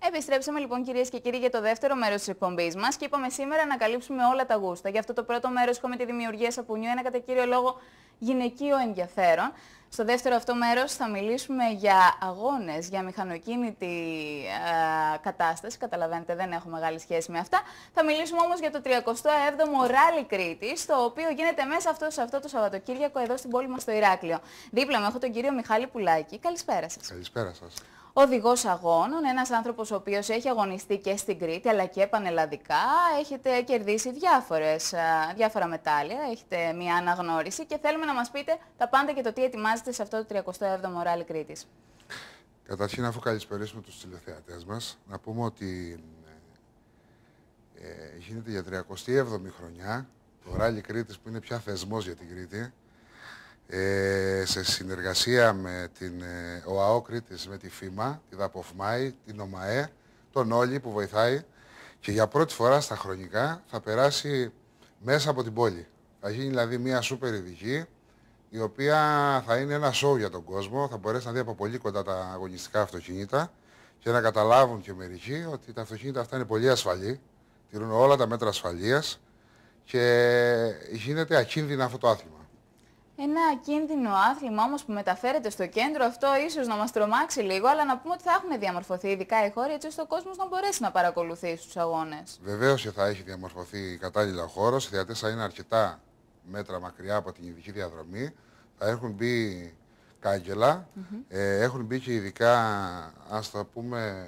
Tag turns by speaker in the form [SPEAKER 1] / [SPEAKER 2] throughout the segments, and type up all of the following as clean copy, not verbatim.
[SPEAKER 1] Επιστρέψαμε λοιπόν, κυρίες και κύριοι, για το δεύτερο μέρος της εκπομπής μας και είπαμε σήμερα να καλύψουμε όλα τα γούστα. Για αυτό το πρώτο μέρος έχουμε τη δημιουργία σαπουνιού, ένα κατά κύριο λόγο γυναικείο ενδιαφέρον. Στο δεύτερο αυτό μέρος θα μιλήσουμε για αγώνες, για μηχανοκίνητη κατάσταση. Καταλαβαίνετε, δεν έχω μεγάλη σχέση με αυτά. Θα μιλήσουμε όμως για το 37ο Ράλι Κρήτης, το οποίο γίνεται μέσα σε αυτό το Σαββατοκύριακο εδώ στην πόλη μας στο Ηράκλειο. Δίπλα μου έχω τον κύριο Μιχάλη Πουλάκη. Καλησπέρα σας.
[SPEAKER 2] Καλησπέρα σας.
[SPEAKER 1] Οδηγός αγώνων, ένας άνθρωπος ο οποίος έχει αγωνιστεί και στην Κρήτη αλλά και πανελλαδικά. Έχετε κερδίσει διάφορα μετάλλια, έχετε μια αναγνώριση και θέλουμε να μας πείτε τα πάντα και το τι ετοιμάζετε σε αυτό το 37ο Ράλι Κρήτης.
[SPEAKER 2] Καταρχήν, αφού καλησπερίσουμε τους τηλεθεατές μας, να πούμε ότι γίνεται για 37η χρονιά το Ράλι Κρήτης, που είναι πια θεσμός για την Κρήτη, σε συνεργασία με την ΟΑΟ Κρήτης, με τη ΦΥΜΑ, τη ΔΑΠΟΦΜΑΗ, την ΟΜΑΕ, τον Όλη που βοηθάει, και για πρώτη φορά στα χρονικά θα περάσει μέσα από την πόλη. Θα γίνει δηλαδή μια σούπερ ειδική, η οποία θα είναι ένα σοου για τον κόσμο, θα μπορέσει να δει από πολύ κοντά τα αγωνιστικά αυτοκίνητα και να καταλάβουν και μερικοί ότι τα αυτοκίνητα αυτά είναι πολύ ασφαλή, τηρούν όλα τα μέτρα ασφαλείας και γίνεται ακίνδυνο αυτό το άθλημα.
[SPEAKER 1] Ένα ακίνδυνο άθλημα όμως που μεταφέρεται στο κέντρο, αυτό ίσως να μας τρομάξει λίγο, αλλά να πούμε ότι θα έχουν διαμορφωθεί ειδικά οι χώροι έτσι ώστε ο κόσμος να μπορέσει να παρακολουθήσει τους αγώνες.
[SPEAKER 2] Βεβαίως και θα έχει διαμορφωθεί κατάλληλα ο χώρος. Οι θεατές θα είναι αρκετά μέτρα μακριά από την ειδική διαδρομή. Θα έχουν μπει κάγκελα, έχουν μπει και ειδικά, ας το πούμε,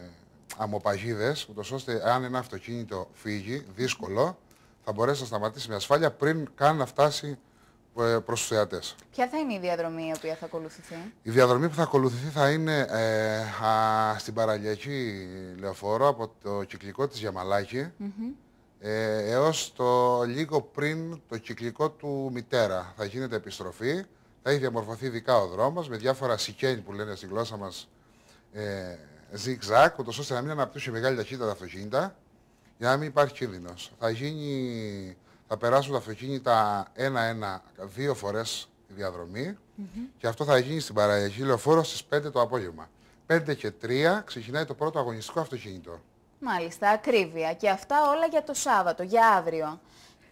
[SPEAKER 2] αμοπαγίδες, ούτως ώστε αν ένα αυτοκίνητο φύγει, δύσκολο, θα μπορέσει να σταματήσει με ασφάλεια πριν καν να φτάσει προς τους θεατές.
[SPEAKER 1] Ποια θα είναι η διαδρομή η οποία θα ακολουθηθεί?
[SPEAKER 2] Η διαδρομή που θα ακολουθηθεί θα είναι στην παραλιακή λεωφόρο από το κυκλικό της Γιαμαλάκη έως το λίγο πριν το κυκλικό του Μητέρα. Θα γίνεται επιστροφή, θα έχει διαμορφωθεί ειδικά ο δρόμος με διάφορα σικένι που λένε στη γλώσσα μας zigzag, ούτως ώστε να μην αναπτύσσει μεγάλη ταχύτητα τα αυτοκίνητα για να μην υπάρχει κίνδυνος. Θα περάσουν τα αυτοκίνητα δύο φορές τη διαδρομή και αυτό θα γίνει στην παραλιακή λεωφόρο στις 5 το απόγευμα. 5 και 3 ξεκινάει το πρώτο αγωνιστικό αυτοκίνητο.
[SPEAKER 1] Μάλιστα, ακρίβεια. Και αυτά όλα για το Σάββατο, για αύριο.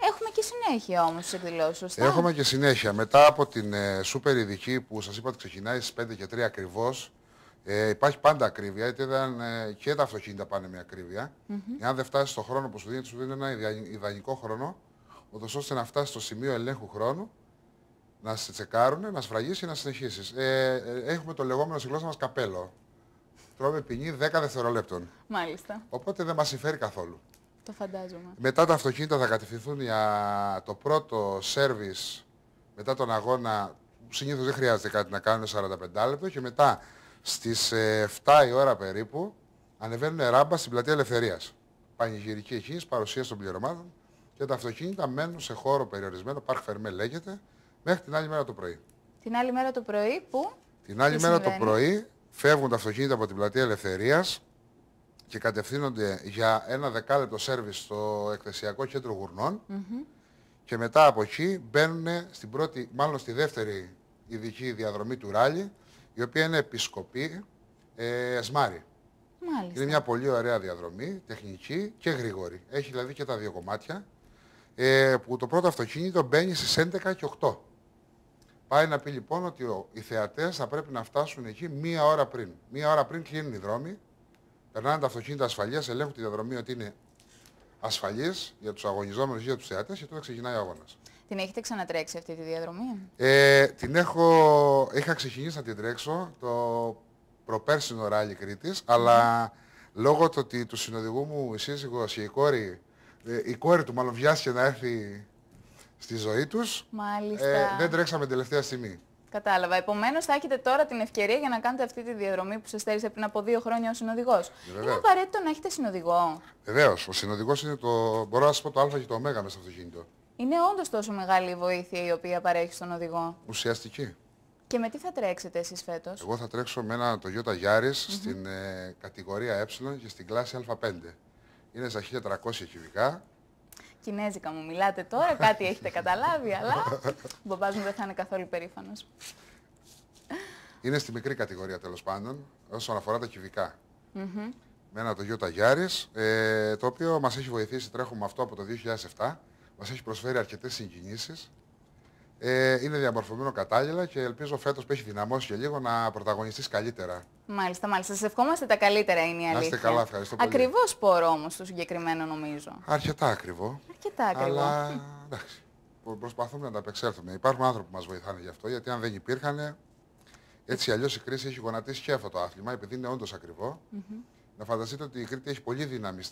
[SPEAKER 1] Έχουμε και συνέχεια όμως στις εκδηλώσεις, σωστά?
[SPEAKER 2] Έχουμε και συνέχεια. Μετά από την σούπερ ειδική που σας είπα ότι ξεκινάει στις 5 και 3 ακριβώς, υπάρχει πάντα ακρίβεια, γιατί και τα αυτοκίνητα πάνε με ακρίβεια. Εάν δεν φτάσει στον χρόνο που σου δίνει ένα ιδανικό χρόνο, ούτως ώστε να φτάσει στο σημείο ελέγχου χρόνου, να σε τσεκάρουν, να σφραγίσει και να συνεχίσεις. Έχουμε το λεγόμενο στη γλώσσα μας καπέλο. Τρώμε ποινή 10 δευτερολέπτων.
[SPEAKER 1] Μάλιστα.
[SPEAKER 2] Οπότε δεν μας συμφέρει καθόλου.
[SPEAKER 1] Το φαντάζομαι.
[SPEAKER 2] Μετά τα αυτοκίνητα θα κατευθυνθούν για το πρώτο σέρβις μετά τον αγώνα, που συνήθως δεν χρειάζεται κάτι να κάνουν 45 λεπτό, και μετά στις 7 η ώρα περίπου ανεβαίνουν ράμπα στην Πλατεία Ελευθερίας. Πανηγυρική εκκίνηση, παρουσίαση των πληρωμάτων, και τα αυτοκίνητα μένουν σε χώρο περιορισμένο, Parc Fermé λέγεται, μέχρι την άλλη μέρα το πρωί.
[SPEAKER 1] Την άλλη μέρα το πρωί που?
[SPEAKER 2] Την άλλη μέρα το πρωί φεύγουν τα αυτοκίνητα από την Πλατεία Ελευθερίας και κατευθύνονται για ένα δεκάλεπτο σέρβις στο εκθεσιακό κέντρο Γουρνών και μετά από εκεί μπαίνουν στη δεύτερη ειδική διαδρομή του Ράλι, η οποία είναι Επισκοπή Σμάρι.
[SPEAKER 1] Μάλιστα.
[SPEAKER 2] Είναι μια πολύ ωραία διαδρομή, τεχνική και γρήγορη. Έχει δηλαδή και τα δύο κομμάτια, που το πρώτο αυτοκίνητο μπαίνει στις 11 και 8. Πάει να πει λοιπόν ότι οι θεατές θα πρέπει να φτάσουν εκεί μία ώρα πριν. Μία ώρα πριν κλείνουν οι δρόμοι, περνάνε τα αυτοκίνητα ασφαλείας, ελέγχουν τη διαδρομή ότι είναι ασφαλής για τους αγωνιζόμενους ή για τους θεατές, και τότε ξεκινάει ο αγώνας.
[SPEAKER 1] Την έχετε ξανατρέξει αυτή τη διαδρομή?
[SPEAKER 2] Είχα ξεκινήσει να την τρέξω το προπέρσινο Ράλι Κρήτης, αλλά λόγω του συνοδηγού μου η σύζυγος και η κόρη του μάλλον βιάστηκε να έρθει στη ζωή τους, δεν τρέξαμε τελευταία στιγμή.
[SPEAKER 1] Κατάλαβα. Επομένως θα έχετε τώρα την ευκαιρία για να κάνετε αυτή τη διαδρομή που σας στέρισε πριν από 2 χρόνια ο συνοδηγός. Είναι απαραίτητο να έχετε συνοδηγό?
[SPEAKER 2] Βεβαίως. Ο συνοδηγός είναι μπορώ να σας πω, το α και το ω μέσα στο αυτοκίνητο.
[SPEAKER 1] Είναι όντως τόσο μεγάλη η βοήθεια η οποία παρέχει στον οδηγό?
[SPEAKER 2] Ουσιαστική.
[SPEAKER 1] Και με τι θα τρέξετε εσείς φέτος?
[SPEAKER 2] Εγώ θα τρέξω με ένα Toyota Yaris στην κατηγορία Ε και στην κλάση Α5. Είναι στα 1400 κυβικά.
[SPEAKER 1] Κινέζικα μου μιλάτε τώρα, κάτι έχετε καταλάβει, αλλά ο μπαμπάς μου δεν θα είναι καθόλου περήφανος.
[SPEAKER 2] Είναι στη μικρή κατηγορία τέλος πάντων, όσον αφορά τα κυβικά. με ένα Toyota Yaris, το οποίο μας έχει βοηθήσει, τρέχουμε αυτό από το 2007, μας έχει προσφέρει αρκετές συγκινήσεις. Είναι διαμορφωμένο κατάλληλα και ελπίζω φέτος που έχει δυναμώσει και λίγο να πρωταγωνιστείς καλύτερα.
[SPEAKER 1] Μάλιστα, μάλιστα. Σας ευχόμαστε τα καλύτερα, είναι η αλήθεια.
[SPEAKER 2] Να είστε καλά, ευχαριστώ πολύ.
[SPEAKER 1] Ακριβό σπόρο όμως το συγκεκριμένο, νομίζω.
[SPEAKER 2] Αρκετά ακριβό.
[SPEAKER 1] Αρκετά ακριβό.
[SPEAKER 2] Αλλά εντάξει, προσπαθούμε να τα απεξέλθουμε. Υπάρχουν άνθρωποι που μας βοηθάνε γι' αυτό, γιατί αν δεν υπήρχαν, έτσι αλλιώς η κρίση έχει γονατίσει και αυτό το άθλημα, επειδή είναι όντως ακριβό. Να φανταστείτε ότι η Κρήτη έχει πολύ δύναμη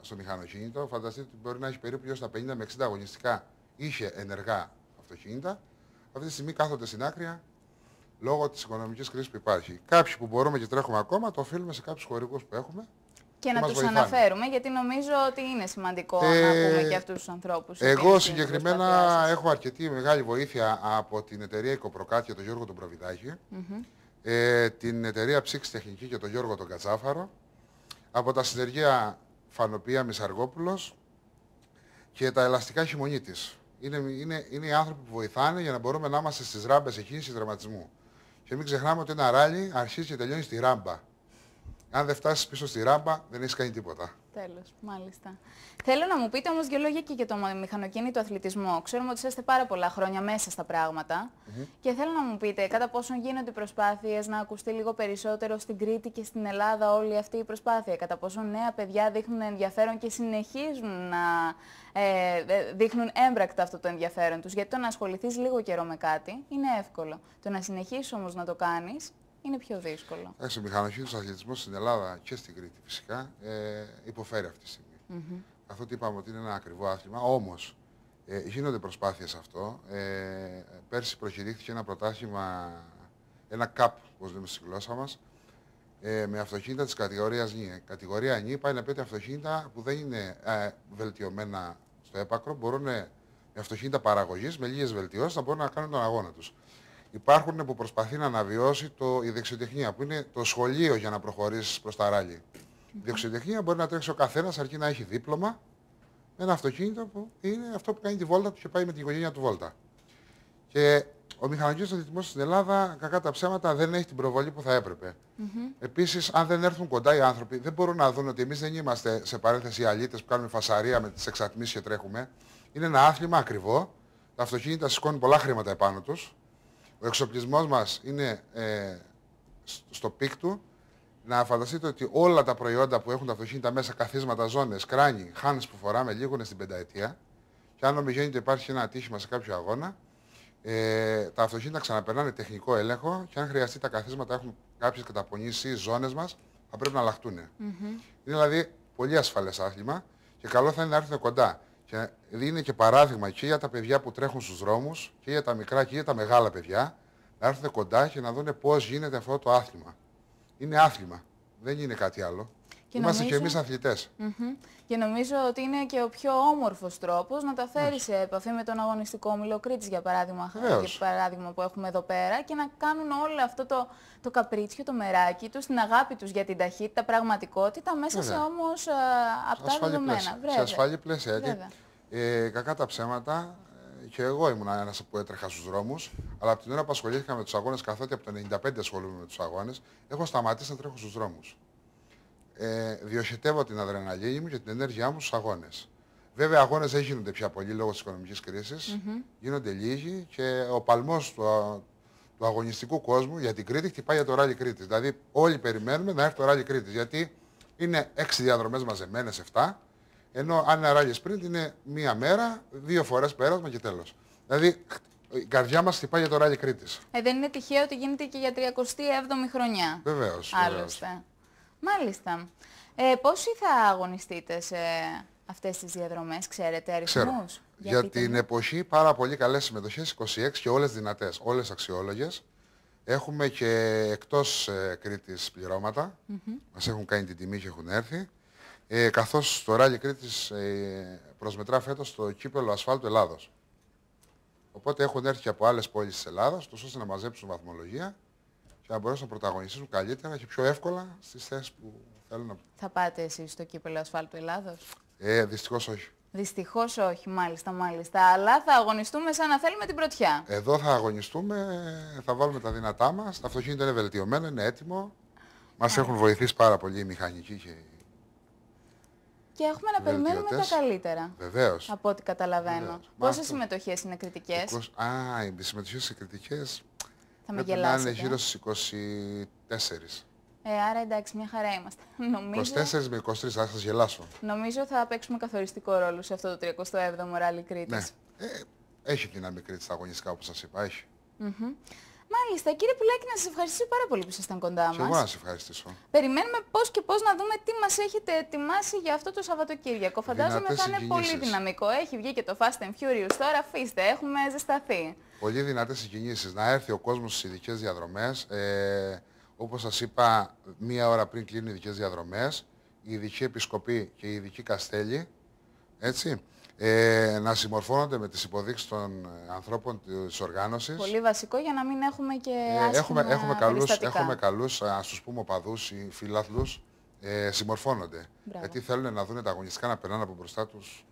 [SPEAKER 2] στο μηχανοκίνητο. Φανταστείτε ότι μπορεί να έχει περίπου γύρω στα 50 με 60 αγωνιστικά είχε ενεργά αυτοκίνητα. Αυτή τη στιγμή κάθονται στην άκρη λόγω της οικονομικής κρίσης που υπάρχει. Κάποιοι που μπορούμε και τρέχουμε ακόμα, το οφείλουμε σε κάποιους χορηγούς που έχουμε.
[SPEAKER 1] Και να τους αναφέρουμε, γιατί νομίζω ότι είναι σημαντικό να πούμε και αυτούς τους ανθρώπους.
[SPEAKER 2] Εγώ συγκεκριμένα έχω αρκετή μεγάλη βοήθεια από την εταιρεία Οικοπροκάτ και τον Γιώργο τον Προβιδάκη, την εταιρεία Ψήξη Τεχνική και τον Γιώργο τον Κατσάφαρο, από τα συνεργεία Φανοπία Μισαργόπουλος και τα ελαστικά Χειμωνίτης. Είναι οι άνθρωποι που βοηθάνε για να μπορούμε να είμαστε στις ράμπες εκκίνησης δραματισμού. Και μην ξεχνάμε ότι ένα ράλι αρχίζει και τελειώνει στη ράμπα. Αν δεν φτάσεις πίσω στη ράμπα, δεν έχεις κάνει τίποτα.
[SPEAKER 1] Τέλος, μάλιστα. Θέλω να μου πείτε όμως δύο λόγια και για το μηχανοκίνητο αθλητισμό. Ξέρουμε ότι είστε πάρα πολλά χρόνια μέσα στα πράγματα. Και θέλω να μου πείτε κατά πόσον γίνονται οι προσπάθειες να ακουστεί λίγο περισσότερο στην Κρήτη και στην Ελλάδα όλη αυτή η προσπάθεια. Κατά πόσον νέα παιδιά δείχνουν ενδιαφέρον και συνεχίζουν να δείχνουν έμπρακτα αυτό το ενδιαφέρον τους. Γιατί το να ασχοληθείς λίγο καιρό με κάτι είναι εύκολο. Το να συνεχίσεις όμως να το κάνεις είναι πιο δύσκολο.
[SPEAKER 2] Ο μηχανοκίνητος αθλητισμός στην Ελλάδα και στην Κρήτη φυσικά υποφέρει αυτή τη στιγμή. Καθότι είπαμε ότι είναι ένα ακριβό άθλημα, όμως γίνονται προσπάθειες σε αυτό. Πέρσι προκηρύχθηκε ένα πρωτάθλημα, ένα CAP, όπως λέμε στη γλώσσα μας, με αυτοκίνητα της κατηγορίας νη. Κατηγορία νη πάει να πει ότι αυτοκίνητα που δεν είναι βελτιωμένα στο έπακρο, μπορούν με αυτοκίνητα παραγωγής, με λίγες βελτιώσεις, να μπορούν να κάνουν τον αγώνα τους. Υπάρχουν που προσπαθεί να αναβιώσει η δεξιοτεχνία, που είναι το σχολείο για να προχωρήσεις προς τα ράλι. Η δεξιοτεχνία μπορεί να τρέξει ο καθένας αρκεί να έχει δίπλωμα με ένα αυτοκίνητο που είναι αυτό που κάνει τη βόλτα του και πάει με την οικογένεια του βόλτα. Και ο μηχανοκίνητος αθλητισμός στην Ελλάδα, κακά τα ψέματα, δεν έχει την προβολή που θα έπρεπε. Επίσης, αν δεν έρθουν κοντά οι άνθρωποι, δεν μπορούν να δουν ότι εμείς δεν είμαστε σε παρένθεση αλήτες που κάνουμε φασαρία με τις εξατμίσεις και τρέχουμε. Είναι ένα άθλημα ακριβό. Τα αυτοκίνητα σηκώνουν πολλά χρήματα επάνω τους. Ο εξοπλισμός μας είναι στο πικ του. Να φανταστείτε ότι όλα τα προϊόντα που έχουν τα αυτοκίνητα μέσα, καθίσματα, ζώνες, κράνη, χάνες που φοράμε, λήγουν στην πενταετία. Και αν νομιζόνται ότι υπάρχει ένα ατύχημα σε κάποιο αγώνα, τα αυτοκίνητα ξαναπερνάνε τεχνικό έλεγχο και αν χρειαστεί τα καθίσματα έχουν κάποιες καταπονήσεις, ζώνες μας, θα πρέπει να αλλάχτούν. Είναι δηλαδή πολύ ασφαλές άθλημα και καλό θα είναι να έρθουν κοντά. Και είναι και παράδειγμα και για τα παιδιά που τρέχουν στους δρόμους και για τα μικρά και για τα μεγάλα παιδιά να έρθουν κοντά και να δουν πώς γίνεται αυτό το άθλημα. Είναι άθλημα, δεν είναι κάτι άλλο. Και είμαστε και εμείς αθλητές.
[SPEAKER 1] Και νομίζω ότι είναι και ο πιο όμορφος τρόπος να τα φέρεις σε επαφή με τον αγωνιστικό όμιλο Κρήτης, για παράδειγμα που έχουμε εδώ πέρα, και να κάνουν όλο αυτό το καπρίτσιο, το μεράκι τους, την αγάπη τους για την ταχύτητα, πραγματικότητα, μέσα σε όμως αυτά δεδομένα.
[SPEAKER 2] Σε ασφαλή πλαίσια. Γιατί κακά τα ψέματα, και εγώ ήμουν ένας που έτρεχα στους δρόμους, αλλά από την ώρα που ασχολήθηκα με τους αγώνες, καθότι από το 1995 ασχολούμαι με τους αγώνες, έχω σταματήσει να τρέχω στους δρόμους. Διοχετεύω την αδρεναλίνη μου και την ενέργειά μου στους αγώνες. Βέβαια, αγώνες δεν γίνονται πια πολύ λόγω της οικονομικής κρίσης. Γίνονται λίγοι και ο παλμός του αγωνιστικού κόσμου για την Κρήτη χτυπάει για το ράλι Κρήτης. Δηλαδή, όλοι περιμένουμε να έρθει το ράλι Κρήτης. Γιατί είναι 6 διαδρομές μαζεμένες, 7. Ενώ αν είναι ράλι sprint είναι μία μέρα, 2 φορές πέρασμα και τέλος. Δηλαδή, η καρδιά μας χτυπάει για το ράλι Κρήτης.
[SPEAKER 1] Δεν είναι τυχαίο ότι γίνεται και για 37η χρονιά.
[SPEAKER 2] Βεβαίως.
[SPEAKER 1] Άλλωστε. Μάλιστα. Πόσοι θα αγωνιστείτε σε αυτές τις διαδρομές, ξέρετε αριθμούς?
[SPEAKER 2] Για την εποχή πάρα πολύ καλές συμμετοχές, 26 και όλες δυνατές, όλες αξιόλογες. Έχουμε και εκτός Κρήτης πληρώματα. Μας έχουν κάνει την τιμή και έχουν έρθει. Καθώς το ράλι Κρήτης προσμετρά φέτος το κύπελλο ασφάλτου Ελλάδος. Οπότε έχουν έρθει και από άλλες πόλεις της Ελλάδας, ώστε να μαζέψουν βαθμολογία και να μπορέσουν να πρωταγωνιστήσουν καλύτερα και πιο εύκολα στις θέσεις που θέλουν να...
[SPEAKER 1] Θα πάτε εσείς στο κύπελλο ασφάλτου Ελλάδος?
[SPEAKER 2] Δυστυχώς όχι.
[SPEAKER 1] Δυστυχώς όχι, μάλιστα. Αλλά θα αγωνιστούμε σαν να θέλουμε την πρωτιά.
[SPEAKER 2] Εδώ θα αγωνιστούμε, θα βάλουμε τα δυνατά μας, το αυτοκίνητο είναι βελτιωμένο, είναι έτοιμο. Μας έχουν βοηθήσει πάρα πολύ οι μηχανικοί
[SPEAKER 1] και έχουμε να περιμένουμε τα καλύτερα.
[SPEAKER 2] Βεβαίως.
[SPEAKER 1] Από ό,τι καταλαβαίνω. Πόσες συμμετοχές είναι κριτικές?
[SPEAKER 2] Οι συμμετοχές είναι κριτικές.
[SPEAKER 1] Θα με
[SPEAKER 2] πρέπει να είναι
[SPEAKER 1] γελάσετε.
[SPEAKER 2] γύρω στις 24.
[SPEAKER 1] Άρα εντάξει, μια χαρά είμαστε.
[SPEAKER 2] 24 με 23, θα σας γελάσω.
[SPEAKER 1] Νομίζω θα παίξουμε καθοριστικό ρόλο σε αυτό το 37ο Ράλι Κρήτης.
[SPEAKER 2] Ναι. Έχει δύναμη Κρήτη στα αγωνιστικά, όπως σας είπα. Έχει.
[SPEAKER 1] Μάλιστα, κύριε Πουλάκη, να σας ευχαριστήσω πάρα πολύ που ήσασταν κοντά μας.
[SPEAKER 2] Και εγώ να σας ευχαριστήσω.
[SPEAKER 1] Περιμένουμε πώς και πώς να δούμε τι μας έχετε ετοιμάσει για αυτό το Σαββατοκύριακο. Φαντάζομαι θα είναι πολύ δυναμικό. Έχει βγει και το Fast and Furious τώρα, αφήστε, έχουμε ζεσταθεί.
[SPEAKER 2] Πολύ δυνατές συγκινήσεις. Να έρθει ο κόσμος στις ειδικές διαδρομές. Όπως σας είπα, μία ώρα πριν κλείνουν οι ειδικές διαδρομές, η ειδική επισκοπή και η ειδική καστέλη, έτσι, να συμμορφώνονται με τις υποδείξεις των ανθρώπων της οργάνωσης.
[SPEAKER 1] Πολύ βασικό για να μην έχουμε και άσχημα
[SPEAKER 2] έχουμε καλούς, ας τους πούμε, οπαδούς ή φιλάθλους, συμμορφώνονται.
[SPEAKER 1] Μπράβο.
[SPEAKER 2] Γιατί θέλουν να δουν τα αγωνιστικά να περνάνε από μπροστά τους